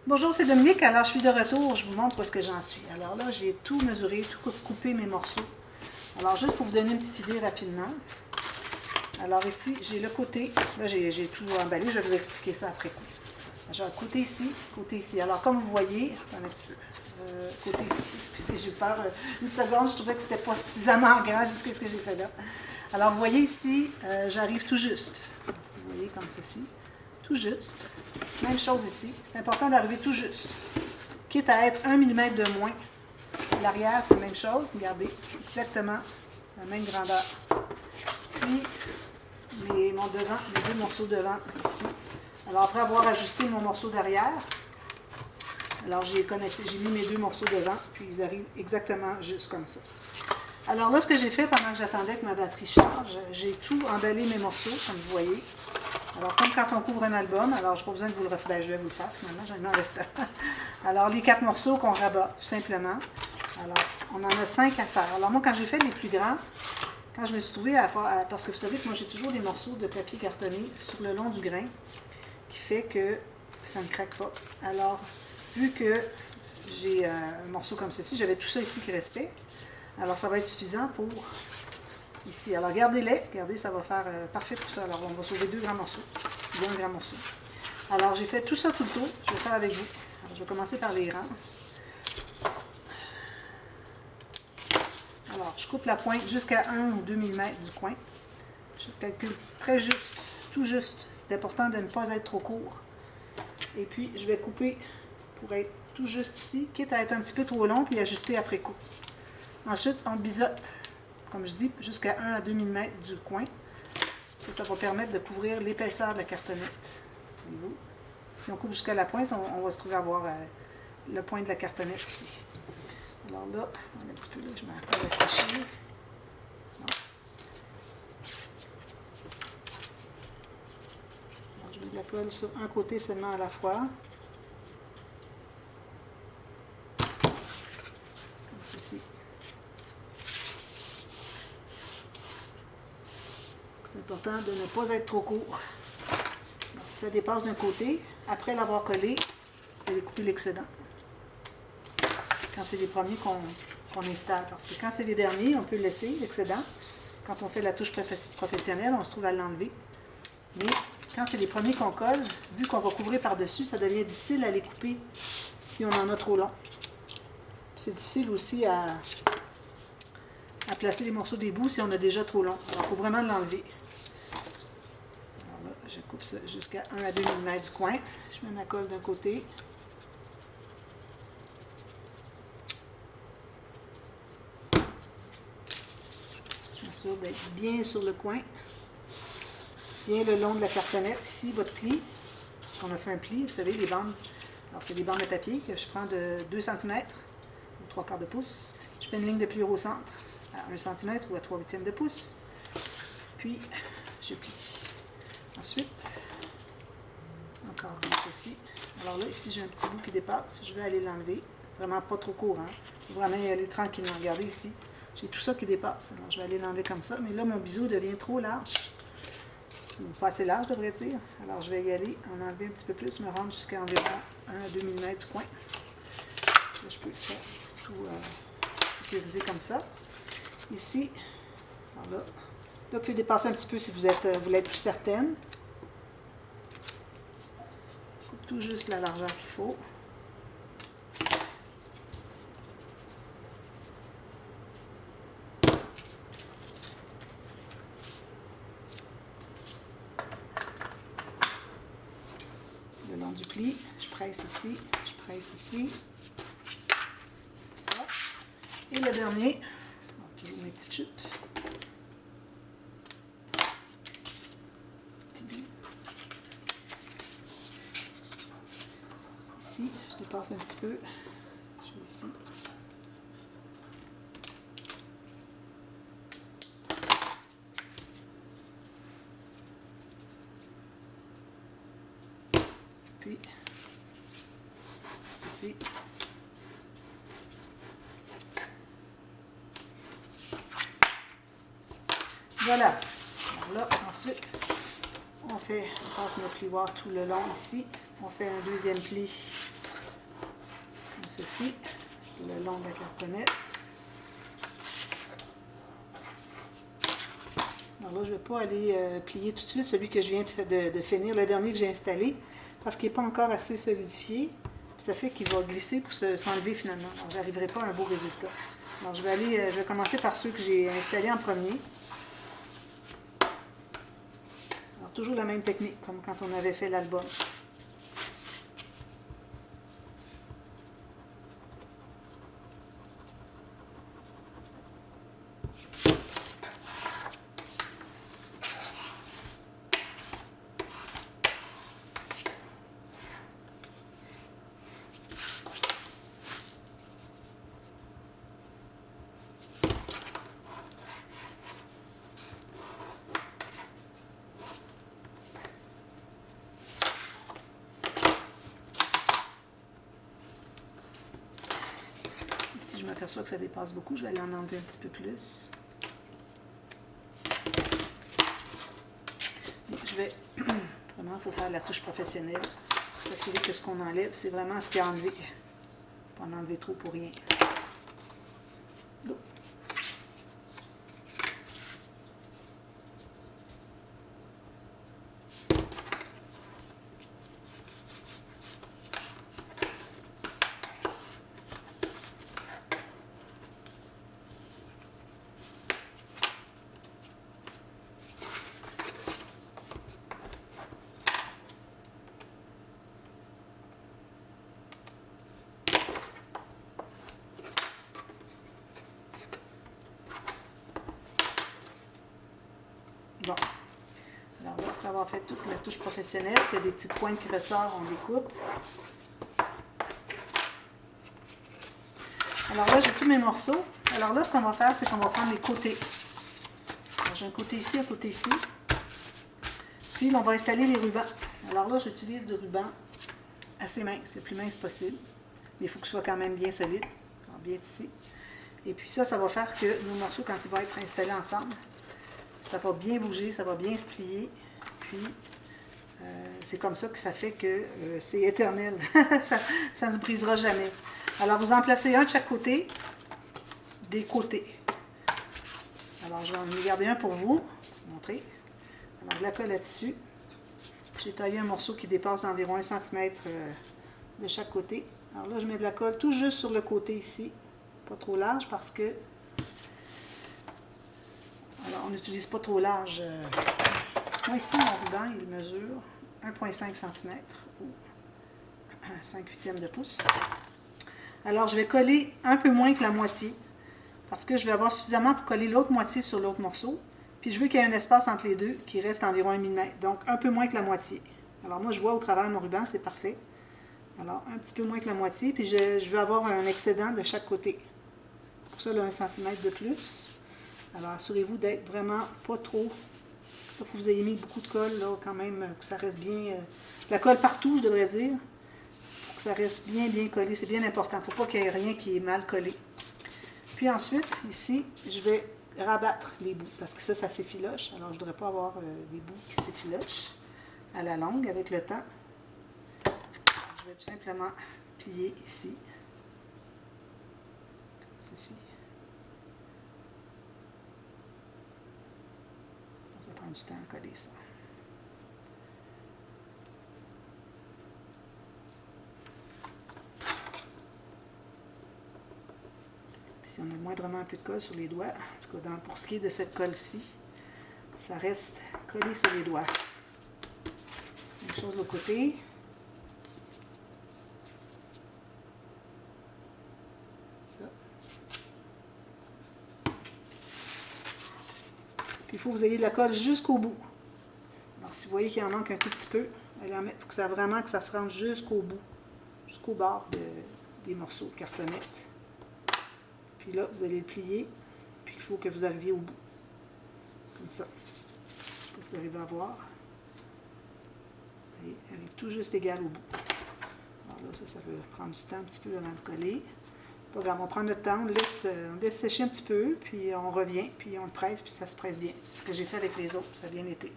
Bonjour, c'est Dominique. Alors, je suis de retour. Je vous montre où est-ce que j'en suis. Alors là, j'ai tout mesuré, tout coupé mes morceaux. Alors, juste pour vous donner une petite idée rapidement. Alors ici, j'ai le côté. Là, j'ai tout emballé. Je vais vous expliquer ça après coup. J'ai un côté ici, côté ici. Alors, comme vous voyez, attendez un petit peu. Côté ici, excusez, j'ai eu peur. Une seconde, je trouvais que c'était pas suffisamment grand jusqu'à ce que j'ai fait là. Alors, vous voyez ici, j'arrive tout juste. Si vous voyez comme ceci. Tout juste. Même chose ici. C'est important d'arriver tout juste. Quitte à être 1 mm de moins. L'arrière, c'est la même chose. Regardez, exactement la même grandeur. Puis, mon devant, les deux morceaux devant ici. Alors, après avoir ajusté mon morceau d'arrière, alors j'ai mis mes deux morceaux devant, puis ils arrivent exactement juste comme ça. Alors là, ce que j'ai fait pendant que j'attendais que ma batterie charge, j'ai tout emballé mes morceaux, comme vous voyez. Alors, comme quand on couvre un album, alors je n'ai pas besoin de vous le refaire, ben, je vais vous le faire finalement, j'en ai mis en restant. Alors, les 4 morceaux qu'on rabat, tout simplement. Alors, on en a 5 à faire. Alors, moi, quand j'ai fait les plus grands, quand je me suis trouvée à faire, parce que vous savez que moi, j'ai toujours des morceaux de papier cartonné sur le long du grain, qui fait que ça ne craque pas. Alors, vu que j'ai un morceau comme ceci, j'avais tout ça ici qui restait. Alors, ça va être suffisant pour ici. Alors, gardez-les. Regardez, ça va faire parfait pour ça. Alors, on va sauver 2 grands morceaux. 2 grands morceaux. Alors, j'ai fait tout ça tout le tour. Je vais faire avec vous. Alors, je vais commencer par les grands. Alors, je coupe la pointe jusqu'à 1 ou 2 mm du coin. Je calcule très juste, tout juste. C'est important de ne pas être trop court. Et puis, je vais couper pour être tout juste ici, quitte à être un petit peu trop long, puis ajuster après coup. Ensuite, on biseaute, comme je dis, jusqu'à 1 à 2 mm du coin. Ça va permettre de couvrir l'épaisseur de la cartonnette. Voyez-vous? Si on coupe jusqu'à la pointe, on va se trouver à avoir le point de la cartonnette ici. Alors là, un petit peu là, je mets encore à sécher. Alors, je mets de la colle sur un côté seulement à la fois. Comme ceci. C'est important de ne pas être trop court. Alors, si ça dépasse d'un côté, après l'avoir collé, vous allez couper l'excédent. Quand c'est les premiers qu'on installe. Parce que quand c'est les derniers, on peut le laisser, l'excédent. Quand on fait la touche professionnelle, on se trouve à l'enlever. Mais quand c'est les premiers qu'on colle, vu qu'on va couvrir par-dessus, ça devient difficile à les couper si on en a trop long. C'est difficile aussi à placer les morceaux des bouts si on a déjà trop long. Alors, il faut vraiment l'enlever. Alors là, je coupe ça jusqu'à 1 à 2 mm du coin. Je mets ma colle d'un côté. Je m'assure d'être bien sur le coin. Bien le long de la cartonnette. Ici, votre pli. Parce qu'on a fait un pli, vous savez, les bandes. Alors, c'est des bandes de papier que je prends de 2 cm ou 3/4 de pouce. Je fais une ligne de pliure au centre à 1 cm ou à 3/8 de pouce. Puis, je plie. Ensuite, encore comme ceci. Alors là, ici, j'ai un petit bout qui dépasse. Je vais aller l'enlever. Vraiment pas trop court, hein. Il faut vraiment y aller tranquillement. Regardez ici. J'ai tout ça qui dépasse. Alors, je vais aller l'enlever comme ça. Mais là, mon biseau devient trop large. Ou pas assez large, je devrais dire. Alors, je vais y aller, en enlever un petit peu plus, me rendre jusqu'à environ 1 à 2 mm du coin. Là, je peux faire tout sécuriser comme ça. Ici, alors là, vous pouvez dépasser un petit peu si vous voulez être plus certaine. Coupe tout juste la largeur qu'il faut. Le long du pli, je presse ici, je presse ici. Ça. Et le dernier, toujours mes petites chutes. Ici, je dépasse un petit peu. Je vais ici. Puis, ceci. Voilà. Alors là, ensuite, on passe notre plioir tout le long ici. On fait un deuxième pli, comme ceci, le long de la cartonnette. Alors là, je ne vais pas aller plier tout de suite celui que je viens de finir, le dernier que j'ai installé, parce qu'il n'est pas encore assez solidifié. Puis ça fait qu'il va glisser pour s'enlever finalement. Alors, je n'arriverai pas à un beau résultat. Alors, je vais commencer par ceux que j'ai installés en premier. Alors, toujours la même technique, comme quand on avait fait l'album. Si je m'aperçois que ça dépasse beaucoup, je vais aller en enlever un petit peu plus. Je vais vraiment, il faut faire la touche professionnelle pour s'assurer que ce qu'on enlève, c'est vraiment ce qu'il y a enlevé. Il ne faut pas en enlever trop pour rien. Go. Bon, alors là, après avoir fait toute la touche professionnelle, s'il y a des petites pointes qui ressortent, on les coupe. Alors là, j'ai tous mes morceaux. Alors là, ce qu'on va faire, c'est qu'on va prendre les côtés. J'ai un côté ici, un côté ici. Puis, on va installer les rubans. Alors là, j'utilise du ruban assez mince, le plus mince possible. Mais il faut que ce soit quand même bien solide, bien tissé. Et puis ça va faire que nos morceaux, quand ils vont être installés ensemble, ça va bien bouger, ça va bien se plier. Puis, c'est comme ça que ça fait que c'est éternel. ça ne se brisera jamais. Alors, vous en placez un de chaque côté, des côtés. Alors, je vais en garder un pour vous montrer. Alors, de la colle à tissu. J'ai taillé un morceau qui dépasse d'environ 1 cm de chaque côté. Alors là, je mets de la colle tout juste sur le côté ici. Pas trop large parce que... Alors, on n'utilise pas trop large. Moi, ici, mon ruban, il mesure 1,5 cm ou 5/8 de pouce. Alors, je vais coller un peu moins que la moitié parce que je vais avoir suffisamment pour coller l'autre moitié sur l'autre morceau. Puis, je veux qu'il y ait un espace entre les deux qui reste environ 1 mm. Donc, un peu moins que la moitié. Alors, moi, je vois au travers de mon ruban, c'est parfait. Alors, un petit peu moins que la moitié. Puis, je veux avoir un excédent de chaque côté. Pour ça, là, 1 cm de plus. Alors, assurez-vous d'être vraiment pas trop... Il faut que vous ayez mis beaucoup de colle, là, quand même, que ça reste bien... la colle partout, je devrais dire, pour que ça reste bien, bien collé. C'est bien important. Il ne faut pas qu'il y ait rien qui est mal collé. Puis ensuite, ici, je vais rabattre les bouts, parce que ça s'effiloche. Alors, je ne voudrais pas avoir des bouts qui s'effilochent à la longue avec le temps. Alors, je vais tout simplement plier ici, comme ceci. Ça prend du temps à coller ça. Puis si on a moindrement un peu de colle sur les doigts, en tout cas pour ce qui est de cette colle-ci, ça reste collé sur les doigts. Même chose de l'autre côté. Ça. Puis il faut que vous ayez de la colle jusqu'au bout. Alors si vous voyez qu'il en manque un tout petit peu, il faut que ça vraiment que ça se rende jusqu'au bout, jusqu'au bord des morceaux de cartonnette. Puis là, vous allez le plier, puis il faut que vous arriviez au bout. Comme ça. Je ne sais pas si vous arrivez à voir. Et elle est tout juste égale au bout. Alors là, ça veut prendre du temps un petit peu avant de coller. Pas grave, on prend notre temps, on laisse sécher un petit peu, puis on revient, puis on le presse, puis ça se presse bien. C'est ce que j'ai fait avec les autres, ça a bien été.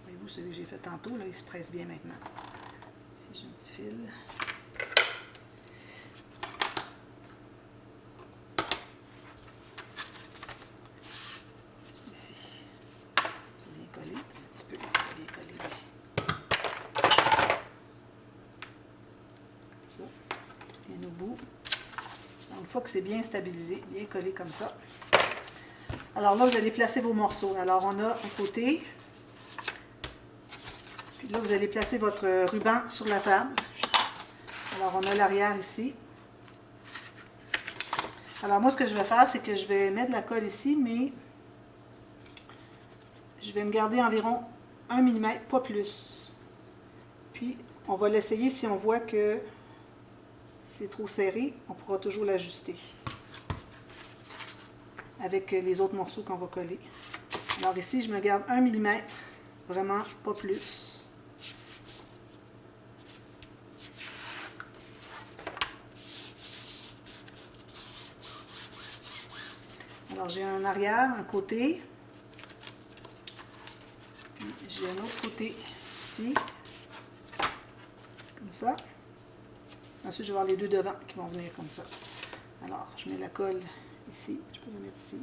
Voyez-vous, celui que j'ai fait tantôt, là, il se presse bien maintenant. Ici, j'ai un petit fil. Ici, c'est bien collé, un petit peu bien collé. Ça, bien au bout. Donc, une fois que c'est bien stabilisé, bien collé comme ça. Alors là, vous allez placer vos morceaux. Alors, on a un côté. Puis là, vous allez placer votre ruban sur la table. Alors, on a l'arrière ici. Alors, moi, ce que je vais faire, c'est que je vais mettre de la colle ici, mais je vais me garder environ 1 mm, pas plus. Puis, on va l'essayer. Si on voit que c'est trop serré, on pourra toujours l'ajuster avec les autres morceaux qu'on va coller. Alors ici, je me garde 1 mm, vraiment pas plus. Alors j'ai un arrière, un côté, puis j'ai un autre côté ici, comme ça. Ensuite, je vais avoir les deux devants qui vont venir comme ça. Alors, je mets la colle ici, je peux la mettre ici.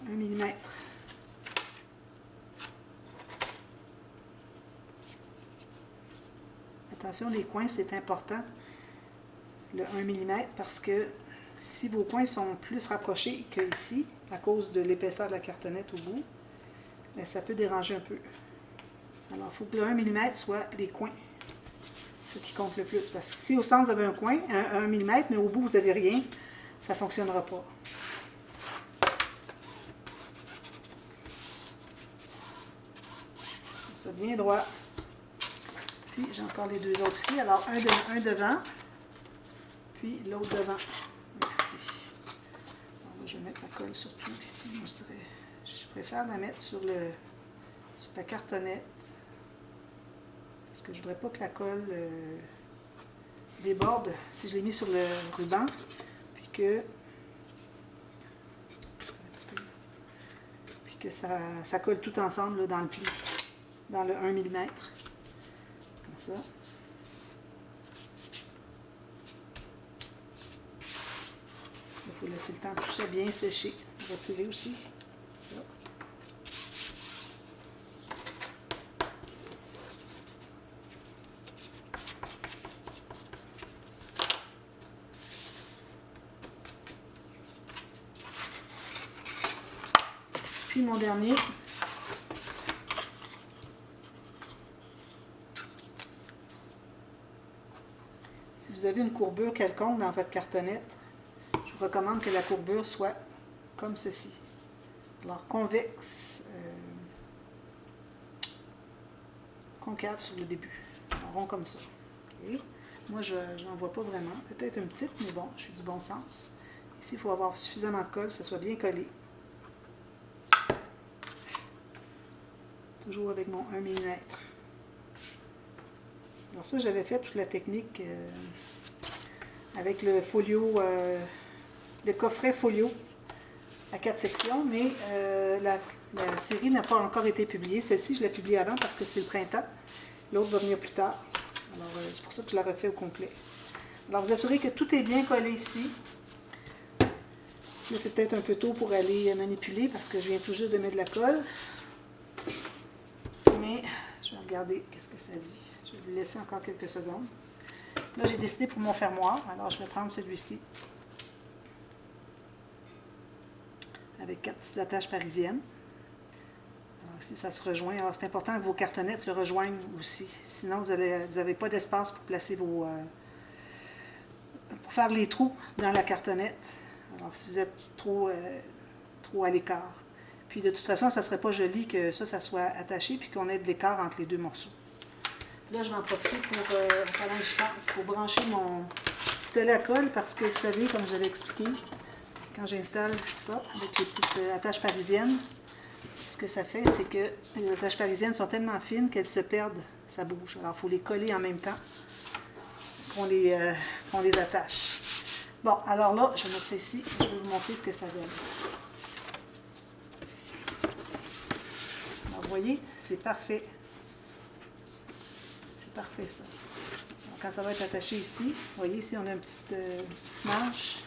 Un millimètre. Attention, les coins, c'est important, le 1 mm, parce que si vos coins sont plus rapprochés que ici, à cause de l'épaisseur de la cartonnette au bout, bien, ça peut déranger un peu. Alors, il faut que le 1 mm soit les coins. C'est ce qui compte le plus. Parce que si au centre, vous avez un coin, 1 mm, mais au bout, vous n'avez rien, ça ne fonctionnera pas. Ça bien droit. Puis, j'ai encore les deux autres ici. Alors, un devant, puis l'autre devant. Ici. Alors, là, je vais mettre la colle surtout ici. Moi, je préfère la mettre sur la cartonnette. Parce que je ne voudrais pas que la colle déborde si je l'ai mis sur le ruban. Puis que ça colle tout ensemble là, dans le pli, dans le 1 mm. Comme ça. Il faut laisser le temps de tout ça bien sécher. Retirer aussi. Ça. Puis mon dernier. Si vous avez une courbure quelconque dans votre cartonnette, je vous recommande que la courbure soit comme ceci. Alors convexe, concave sur le début. Un rond comme ça. Okay. Moi, je n'en vois pas vraiment. Peut-être une petite, mais bon, j'ai du bon sens. Ici, il faut avoir suffisamment de colle, que ça soit bien collé. Toujours avec mon 1 mm. Alors ça, j'avais fait toute la technique avec le folio, le coffret folio à 4 sections, mais la série n'a pas encore été publiée. Celle-ci, je l'ai publiée avant parce que c'est le printemps. L'autre va venir plus tard. Alors, c'est pour ça que je la refais au complet. Alors, vous assurez que tout est bien collé ici. Là, c'est peut-être un peu tôt pour aller manipuler parce que je viens tout juste de mettre de la colle. Mais je vais regarder qu'est-ce que ça dit. Je vais lui laisser encore quelques secondes. Là, j'ai décidé pour mon fermoir. Alors, je vais prendre celui-ci avec 4 petites attaches parisiennes. Alors, ici, ça se rejoint. Alors, c'est important que vos cartonnettes se rejoignent aussi. Sinon, vous n'avez pas d'espace pour placer vos... pour faire les trous dans la cartonnette. Alors, si vous êtes trop à l'écart. Puis de toute façon, ça ne serait pas joli que ça soit attaché puis qu'on ait de l'écart entre les deux morceaux. Là, je vais en profiter pour, pendant que je pense, pour brancher mon pistolet à colle parce que vous savez, comme je l'avais expliqué, quand j'installe ça avec les petites attaches parisiennes, ce que ça fait, c'est que les attaches parisiennes sont tellement fines qu'elles se perdent, ça bouge. Alors, il faut les coller en même temps qu'on les attache. Bon, alors là, je vais mettre ça ici. Je vais vous montrer ce que ça donne. Alors, vous voyez, c'est parfait. C'est parfait, ça. Alors, quand ça va être attaché ici, vous voyez, ici, on a une petite manche.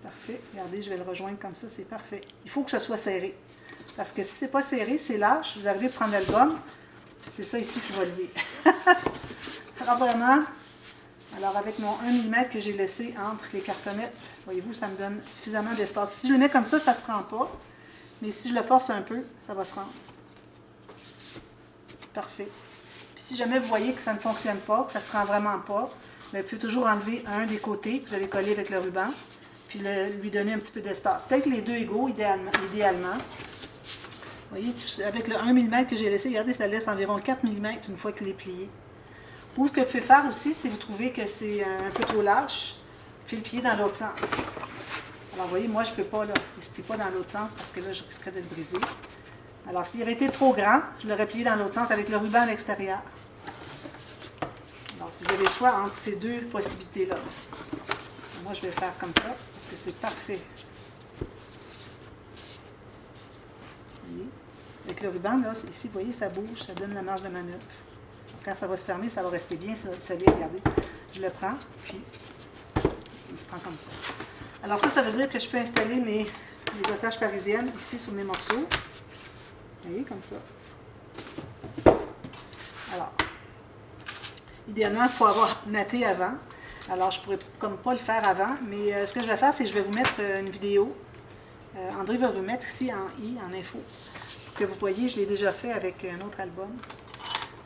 Parfait. Regardez, je vais le rejoindre comme ça, c'est parfait. Il faut que ça soit serré. Parce que si c'est pas serré, c'est lâche. Vous arrivez à prendre l'album, c'est ça ici qui va lever. Alors vraiment, alors avec mon 1 mm que j'ai laissé entre les cartonnettes, voyez-vous, ça me donne suffisamment d'espace. Si je le mets comme ça ne se rend pas. Mais si je le force un peu, ça va se rendre. Parfait. Puis si jamais vous voyez que ça ne fonctionne pas, que ça ne se rend vraiment pas, bien, vous pouvez toujours enlever un des côtés que vous avez collé avec le ruban, puis lui donner un petit peu d'espace. Peut-être les deux égaux, idéalement. Vous voyez, avec le 1 mm que j'ai laissé, regardez, ça laisse environ 4 mm une fois qu'il est plié. Ou ce que vous pouvez faire aussi, si vous trouvez que c'est un peu trop lâche, vous pouvez le plier dans l'autre sens. Alors, vous voyez, moi, je ne peux pas, là, il ne se plie pas dans l'autre sens parce que là, je risquerais de le briser. Alors, s'il avait été trop grand, je l'aurais plié dans l'autre sens avec le ruban à l'extérieur. Alors, vous avez le choix entre ces deux possibilités-là. Moi, je vais faire comme ça parce que c'est parfait. Vous voyez? Avec le ruban, là, ici, vous voyez, ça bouge, ça donne la marge de manœuvre. Quand ça va se fermer, ça va rester bien solide. Regardez, je le prends, puis il se prend comme ça. Alors ça veut dire que je peux installer mes attaches parisiennes ici sur mes morceaux. Vous voyez, comme ça. Alors, idéalement, il faut avoir matté avant. Alors, je ne pourrais comme pas le faire avant, mais ce que je vais faire, c'est que je vais vous mettre une vidéo. André va vous mettre ici en info. Pour que vous voyez, je l'ai déjà fait avec un autre album.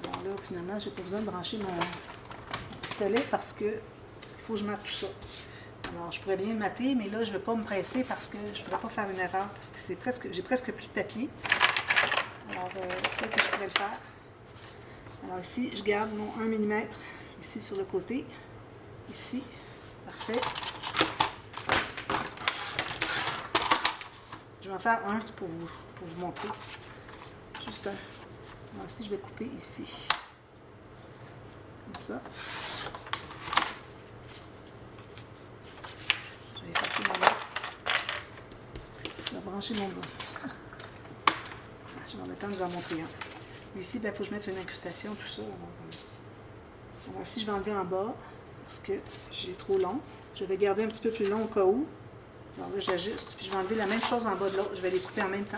Alors là, finalement, je n'ai pas besoin de brancher mon pistolet parce que il faut que je mate tout ça. Alors, je pourrais bien mater, mais là, je ne vais pas me presser parce que je ne voudrais pas faire une erreur parce que j'ai presque plus de papier. Alors, peut-être que je pourrais le faire. Alors ici, je garde mon 1 mm ici sur le côté. Ici, parfait. Je vais en faire un pour vous montrer. Juste un. Alors ici, je vais couper ici. Comme ça. Je vais effacer mon bas. Je vais brancher mon bas. Je vais avoir le temps de vous en montrer un. Ici, il faut que je mette une incrustation, tout ça. Alors ici, je vais enlever en bas parce que j'ai trop long. Je vais garder un petit peu plus long au cas où. Alors là, j'ajuste. Puis je vais enlever la même chose en bas de l'autre. Je vais les couper en même temps.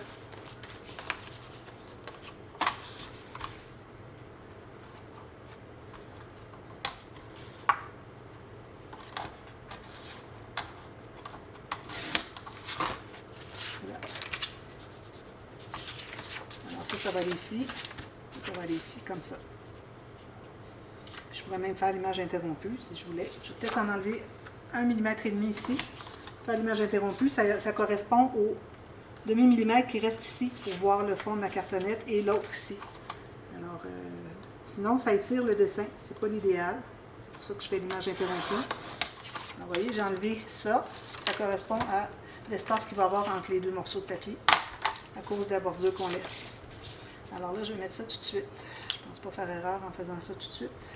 Voilà. Alors ça va aller ici. Ça va aller ici, comme ça. Je pourrais même faire l'image interrompue, si je voulais. Je vais peut-être en enlever 1 mm et demi ici. Faire l'image interrompue, ça correspond au demi-millimètre qui reste ici pour voir le fond de ma cartonnette et l'autre ici. Alors, sinon, ça étire le dessin. C'est pas l'idéal. C'est pour ça que je fais l'image interrompue. Alors, vous voyez, j'ai enlevé ça. Ça correspond à l'espace qu'il va y avoir entre les deux morceaux de papier à cause de la bordure qu'on laisse. Alors là, je vais mettre ça tout de suite. Je ne pense pas faire erreur en faisant ça tout de suite.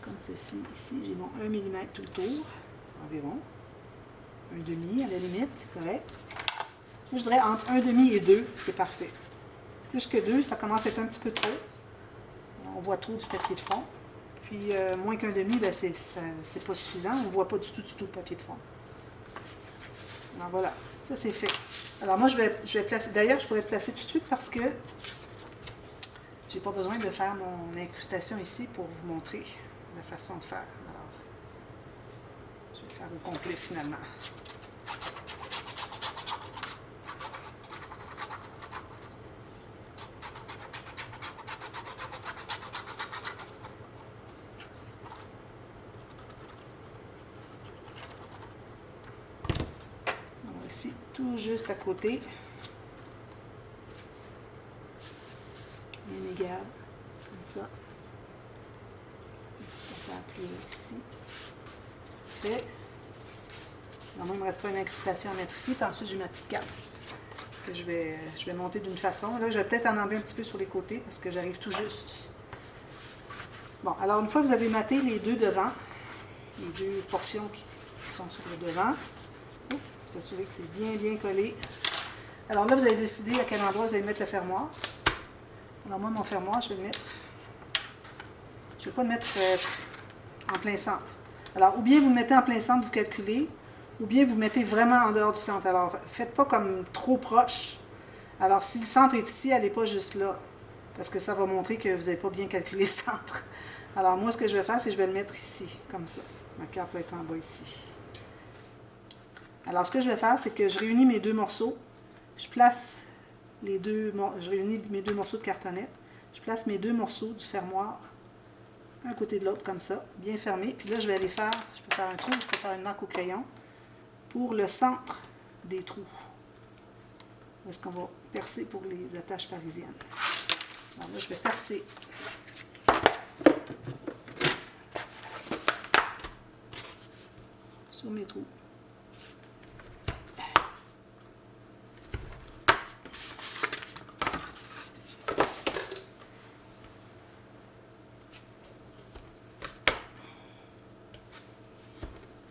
Comme ceci, ici, j'ai mon 1 mm tout le tour, environ. Un demi à la limite, correct. Moi, je dirais entre 1 demi et 2, c'est parfait. Plus que 2, ça commence à être un petit peu trop. On voit trop du papier de fond. Puis moins qu'un demi, ben, c'est pas suffisant. On ne voit pas du tout le papier de fond. Alors voilà, ça c'est fait. Alors moi, je vais placer, d'ailleurs, je pourrais le placer tout de suite parce que j'ai pas besoin de faire mon incrustation ici pour vous montrer la façon de faire. Alors, je vais le faire au complet finalement. Alors ici, tout juste à côté. Bien égal, comme ça. Une petite affaire plus haut ici. Fait. Alors moi, il me restera une incrustation à mettre ici, puis ensuite j'ai ma petite carte que je vais monter d'une façon. Là, je vais peut-être en enlever un petit peu sur les côtés parce que j'arrive tout juste. Bon, alors une fois que vous avez maté les deux devant, les deux portions qui sont sur le devant, vous assurez que c'est bien collé. Alors là, vous avez décidé à quel endroit vous allez mettre le fermoir. Alors moi, mon fermoir, je vais le mettre... Je ne vais pas le mettre en plein centre. Alors, ou bien vous le mettez en plein centre, vous calculez, ou bien vous mettez vraiment en dehors du centre. Alors, faites pas comme trop proche. Alors, si le centre est ici, elle n'est pas juste là, parce que ça va montrer que vous n'avez pas bien calculé le centre. Alors, moi, ce que je vais faire, c'est que je vais le mettre ici, comme ça. Ma carte va être en bas ici. Alors, ce que je vais faire, c'est que je réunis mes deux morceaux. Je réunis mes deux morceaux de cartonnette. Je place mes deux morceaux du fermoir un côté de l'autre, comme ça, bien fermé. Puis là, je vais aller faire, je peux faire un trou, je peux faire une marque au crayon pour le centre des trous. Où est-ce qu'on va percer pour les attaches parisiennes. Alors là, je vais percer. Sur mes trous.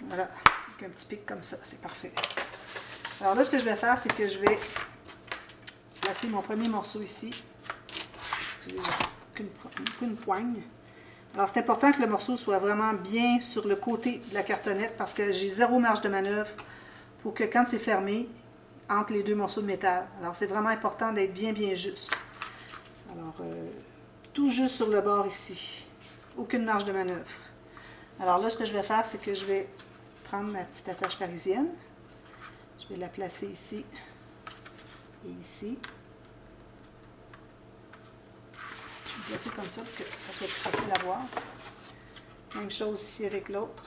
Voilà, avec un petit pic comme ça, c'est parfait. Alors là, ce que je vais faire, c'est que je vais placer mon premier morceau ici. Excusez-moi, qu'une poigne. Alors, c'est important que le morceau soit vraiment bien sur le côté de la cartonnette parce que j'ai zéro marge de manœuvre pour que quand c'est fermé, entre les deux morceaux de métal. Alors, c'est vraiment important d'être bien juste. Alors, tout juste sur le bord ici. Aucune marge de manœuvre. Alors là, ce que je vais faire, c'est que je vais prendre ma petite attache parisienne. Je vais la placer ici et ici. Je vais placer comme ça pour que ça soit plus facile à voir. Même chose ici avec l'autre.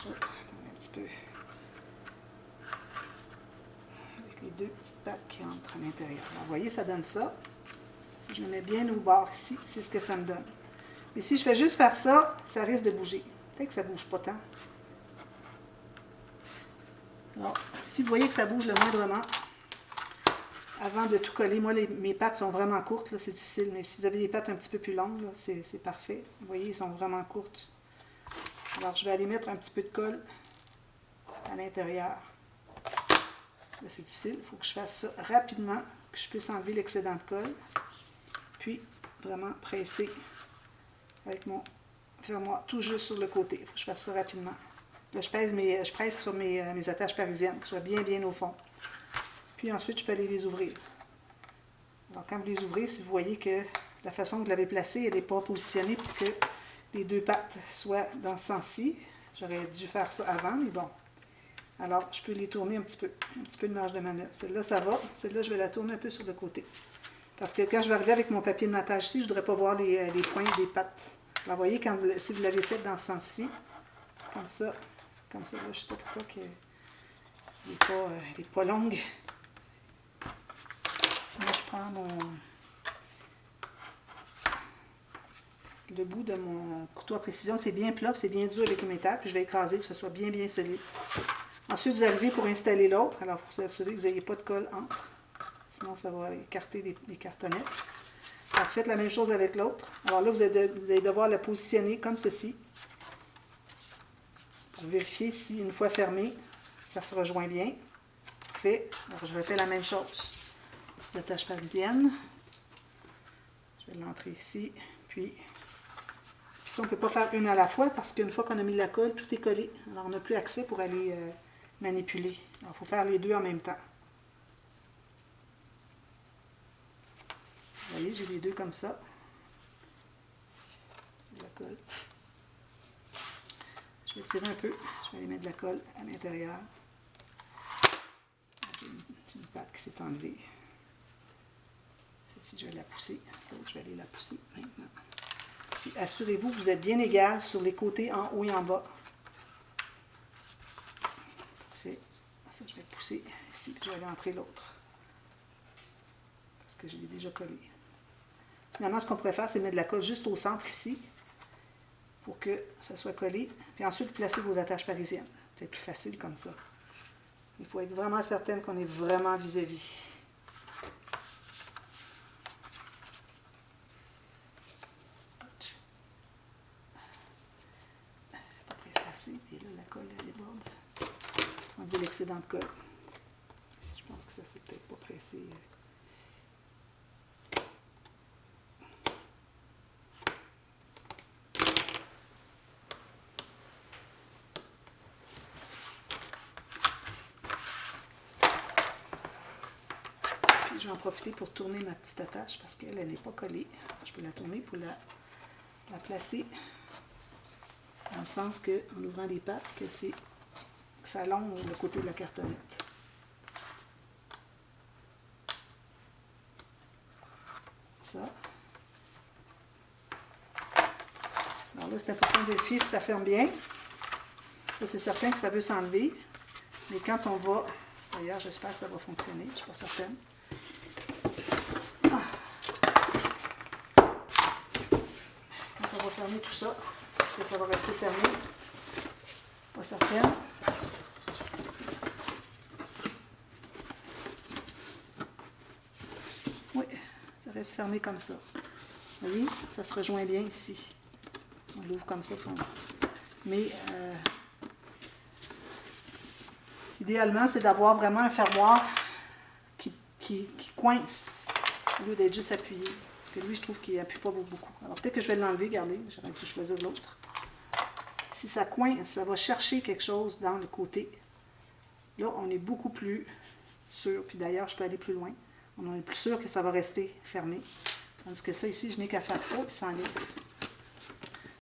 Oh, un petit peu. Avec les deux petites pattes qui entrent à l'intérieur. Vous voyez, ça donne ça. Si je le mets bien au bord ici, c'est ce que ça me donne. Mais si je fais juste faire ça, ça risque de bouger. Peut-être que ça ne bouge pas tant. Alors, si vous voyez que ça bouge le moindrement, avant de tout coller, moi, mes pattes sont vraiment courtes, c'est difficile, mais si vous avez des pattes un petit peu plus longues, c'est parfait. Vous voyez, elles sont vraiment courtes. Alors, je vais aller mettre un petit peu de colle à l'intérieur. Là, c'est difficile, il faut que je fasse ça rapidement, que je puisse enlever l'excédent de colle. Puis, vraiment presser avec mon fermoir tout juste sur le côté. Il faut que je fasse ça rapidement. Là, je presse sur mes attaches parisiennes, qui soient bien au fond. Puis ensuite, je peux aller les ouvrir. Alors, quand vous les ouvrez, si vous voyez que la façon que vous l'avez placée, elle n'est pas positionnée pour que les deux pattes soient dans ce sens-ci. J'aurais dû faire ça avant, mais bon. Alors, je peux les tourner un petit peu de marge de manœuvre. Celle-là, ça va. Celle-là, je vais la tourner un peu sur le côté. Parce que quand je vais arriver avec mon papier de matage ici, je ne voudrais pas voir les pointes des pattes. Alors, vous voyez, si vous l'avez fait dans ce sens-ci, comme ça, là, je ne sais pas pourquoi elle n'est pas longue. Moi, je prends le bout de mon couteau à précision, c'est bien plat, c'est bien dur avec le métal, puis je vais écraser pour que ce soit bien solide. Ensuite, vous arrivez pour installer l'autre. Alors, il faut s'assurer que vous n'ayez pas de colle entre. Sinon, ça va écarter les cartonnettes. Alors, faites la même chose avec l'autre. Alors là, vous allez devoir la positionner comme ceci. Pour vérifier si, une fois fermé, ça se rejoint bien. Parfait. Alors, je refais la même chose. Petite attache parisienne. Je vais l'entrer ici. Puis ça, on ne peut pas faire une à la fois parce qu'une fois qu'on a mis la colle, tout est collé. Alors, on n'a plus accès pour aller manipuler. Alors, il faut faire les deux en même temps. Vous voyez, j'ai les deux comme ça. La colle. Je vais tirer un peu. Je vais aller mettre de la colle à l'intérieur. J'ai une patte qui s'est enlevée. Celle-ci, je vais la pousser. L'autre, je vais aller la pousser maintenant. Puis assurez-vous que vous êtes bien égal sur les côtés en haut et en bas. ici, puis je vais aller entrer l'autre. Parce que je l'ai déjà collé. Finalement, ce qu'on pourrait faire, c'est mettre de la colle juste au centre ici, pour que ça soit collé. Puis ensuite, placer vos attaches parisiennes. C'est plus facile comme ça. Il faut être vraiment certaine qu'on est vraiment vis-à-vis. Puis là, la colle, elle déborde. Enlever l'excédent de colle. Ici, je pense que ça s'est peut-être pas pressé. Puis, je vais en profiter pour tourner ma petite attache parce qu'elle n'est pas collée. Alors, je peux la tourner pour la placer. Dans le sens que, en ouvrant les pattes, que ça longe le côté de la cartonnette. Ça. Alors là, c'est important de vérifier si ça ferme bien. Là, c'est certain que ça veut s'enlever. Mais quand on va... D'ailleurs, j'espère que ça va fonctionner. Je ne suis pas certaine. Quand on va fermer tout ça, est-ce que ça va rester fermé? Pas certaine. Oui, ça reste fermé comme ça. Vous voyez, ça se rejoint bien ici. On l'ouvre comme ça. Mais idéalement, c'est d'avoir vraiment un fermoir qui coince au lieu d'être juste appuyé. Parce que lui, je trouve qu'il n'appuie pas beaucoup. Alors peut-être que je vais l'enlever, regardez, j'aurais dû choisir l'autre. Si ça coince, ça va chercher quelque chose dans le côté. Là, on est beaucoup plus sûr. Puis d'ailleurs, je peux aller plus loin. On est plus sûr que ça va rester fermé. Tandis que ça, ici, je n'ai qu'à faire ça, puis ça enlève.